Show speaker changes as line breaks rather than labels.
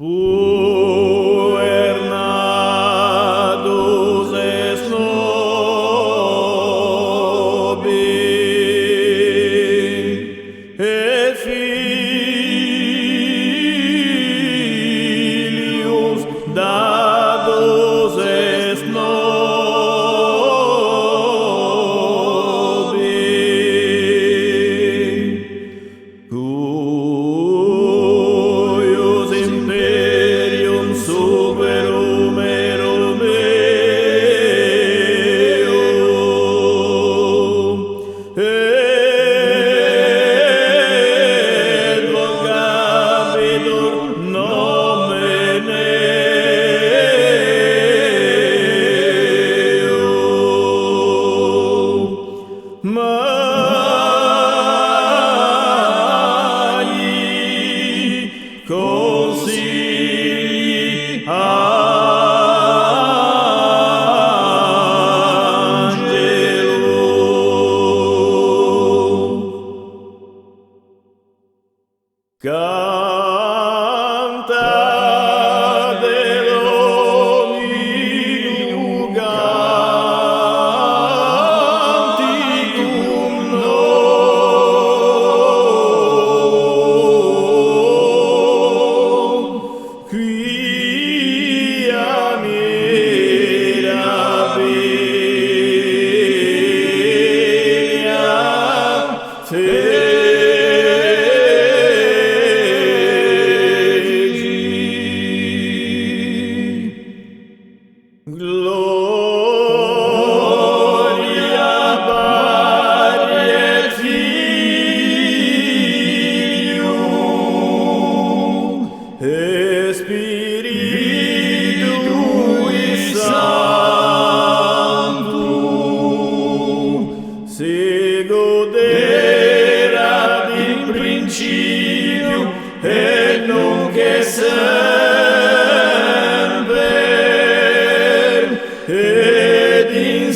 Puernatus est nobis, et filius datus est nobis, cuius imperium superum erum eum, et vocabitur nomen eum. Magni consigli angelum. Cantate Dominum canticum novum, quia mirabilia Gloria Patri et Filium et Spiritui Sanctum, sicut erat in principio et nunc et semper et in